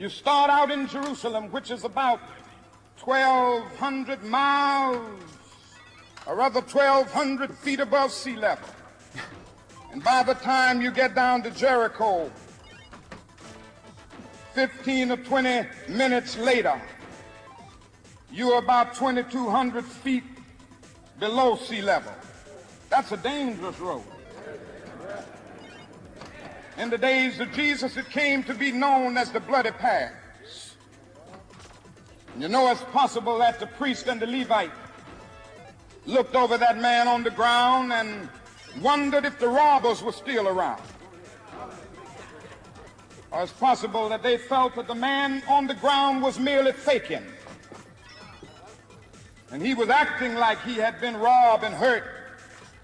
You start out in Jerusalem, which is about 1,200 miles, or rather 1,200 feet above sea level. And by the time you get down to Jericho, 15 or 20 minutes later, you're about 2,200 feet below sea level. That's a dangerous road. In the days of Jesus, it came to be known as the bloody paths. You know, it's possible that the priest and the Levite looked over that man on the ground and wondered if the robbers were still around. Or it's possible that they felt that the man on the ground was merely faking. And he was acting like he had been robbed and hurt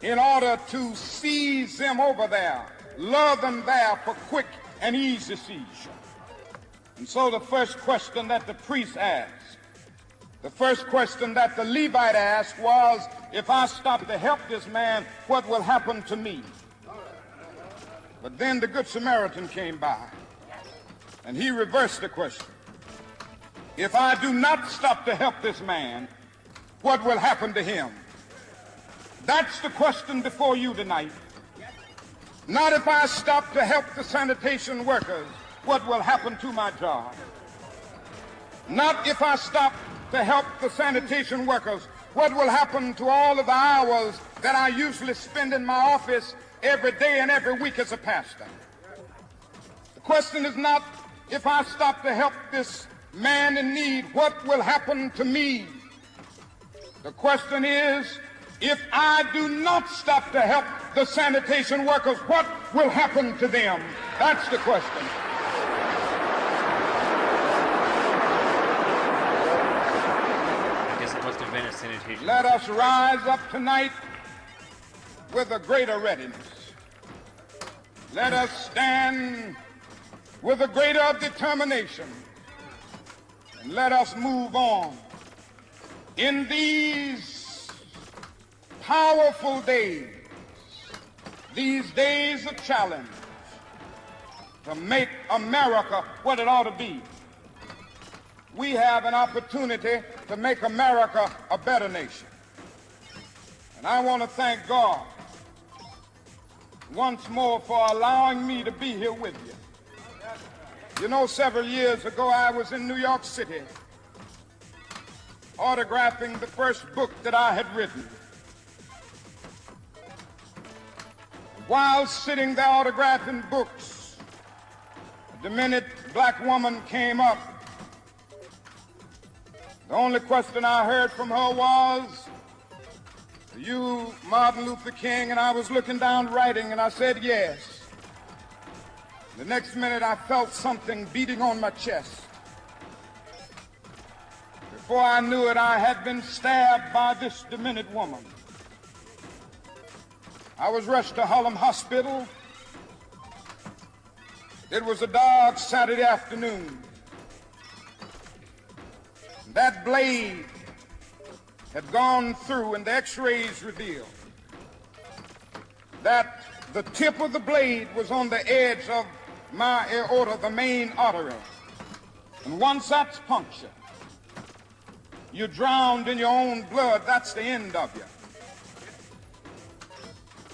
in order to seize them over there, lure them there for quick and easy seizure. And so the first question that the priest asked, the first question that the Levite asked was, if I stop to help this man, what will happen to me? But then the Good Samaritan came by, and he reversed the question. If I do not stop to help this man, what will happen to him? That's the question before you tonight. Not if I stop to help the sanitation workers, what will happen to my job? Not if I stop to help the sanitation workers, what will happen to all of the hours that I usually spend in my office every day and every week as a pastor? The question is not if I stop to help this man in need, what will happen to me? The question is, if I do not stop to help the sanitation workers, what will happen to them? That's the question. I guess it must have been a sanitation. Let us rise up tonight with a greater readiness. Let us stand with a greater determination. And let us move on. In these powerful days, these days of challenge, to make America what it ought to be, we have an opportunity to make America a better nation. And I want to thank God once more for allowing me to be here with you. You know, several years ago, I was in New York City autographing the first book that I had written. While sitting there autographing books, a demented black woman came up. The only question I heard from her was, "Are you Martin Luther King?" And I was looking down writing, and I said, "Yes." The next minute, I felt something beating on my chest. Before I knew it, I had been stabbed by this demented woman. I was rushed to Harlem Hospital. It was a dark Saturday afternoon. That blade had gone through, and the x-rays revealed that the tip of the blade was on the edge of my aorta, the main artery. And once that's punctured, you're drowned in your own blood. That's the end of you.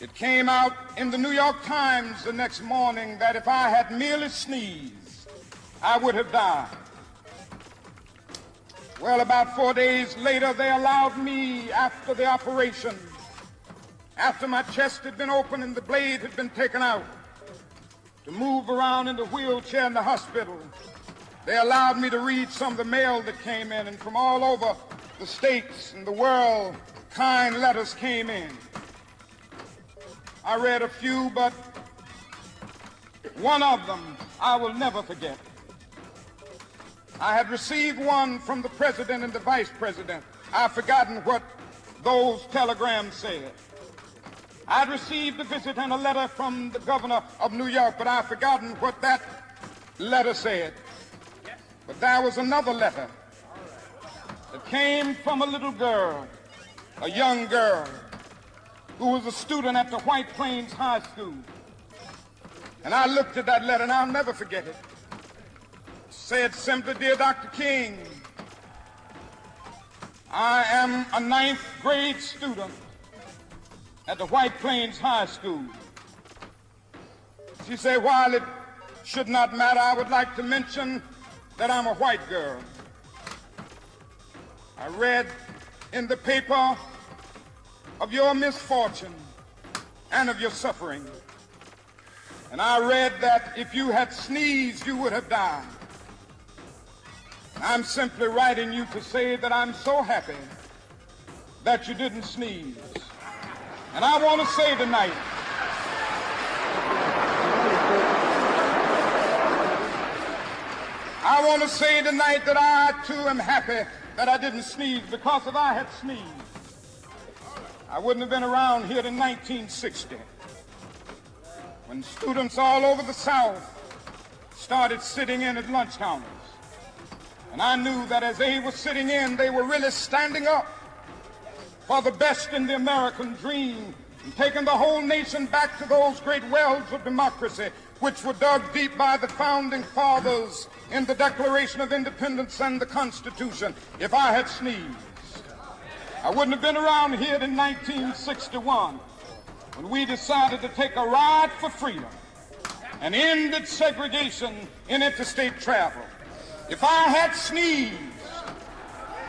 It came out in the New York Times the next morning that if I had merely sneezed, I would have died. Well, about 4 days later, they allowed me, after the operation, after my chest had been opened and the blade had been taken out, to move around in the wheelchair in the hospital. They allowed me to read some of the mail that came in, and from all over the states and the world, kind letters came in. I read a few, but one of them I will never forget. I had received one from the president and the vice president. I've forgotten what those telegrams said. I'd received a visit and a letter from the governor of New York, but I've forgotten what that letter said. But there was another letter that came from a little girl, a young girl, who was a student at the White Plains High School. And I looked at that letter, and I'll never forget it. said simply, "Dear Dr. King, I am a ninth grade student at the White Plains High School." She said, "While it should not matter, I would like to mention that I'm a white girl. I read in the paper of your misfortune and of your suffering. And I read that if you had sneezed, you would have died. I'm simply writing you to say that I'm so happy that you didn't sneeze. And I want to say tonight, that I too am happy that I didn't sneeze, because if I had sneezed, I wouldn't have been around here in 1960 when students all over the South started sitting in at lunch counters. And I knew that as they were sitting in, they were really standing up for the best in the American dream and taking the whole nation back to those great wells of democracy which were dug deep by the founding fathers in the Declaration of Independence and the Constitution. If I had sneezed, I wouldn't have been around here in 1961 when we decided to take a ride for freedom and ended segregation in interstate travel. If I had sneezed,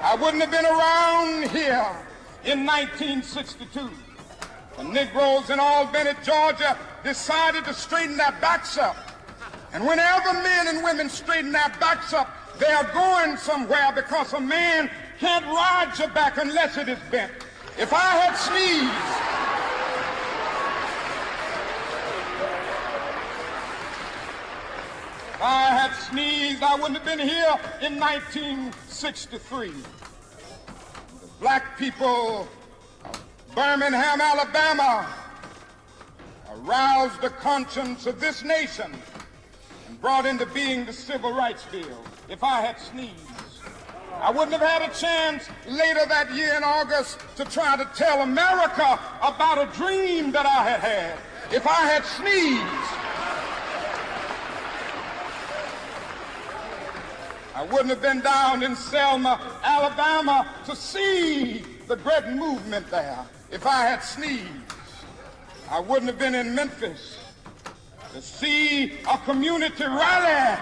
I wouldn't have been around here in 1962 when Negroes in Albany, Georgia decided to straighten their backs up. And whenever men and women straighten their backs up, they are going somewhere, because a man can't ride your back unless it is bent. If I had sneezed, I wouldn't have been here in 1963. The black people of Birmingham, Alabama, aroused the conscience of this nation and brought into being the Civil Rights Bill. If I had sneezed, I wouldn't have had a chance later that year in August to try to tell America about a dream that I had had. If I had sneezed, I wouldn't have been down in Selma, Alabama to see the great movement there. If I had sneezed, I wouldn't have been in Memphis to see a community rally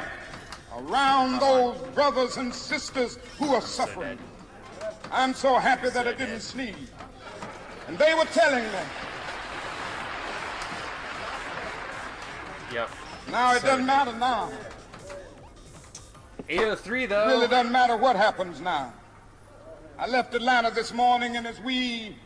around those brothers and sisters who are suffering. I'm so happy that I didn't sneeze. And they were telling me. Yep. Now it doesn't matter now. 8:03 though. It really doesn't matter what happens now. I left Atlanta this morning, and as we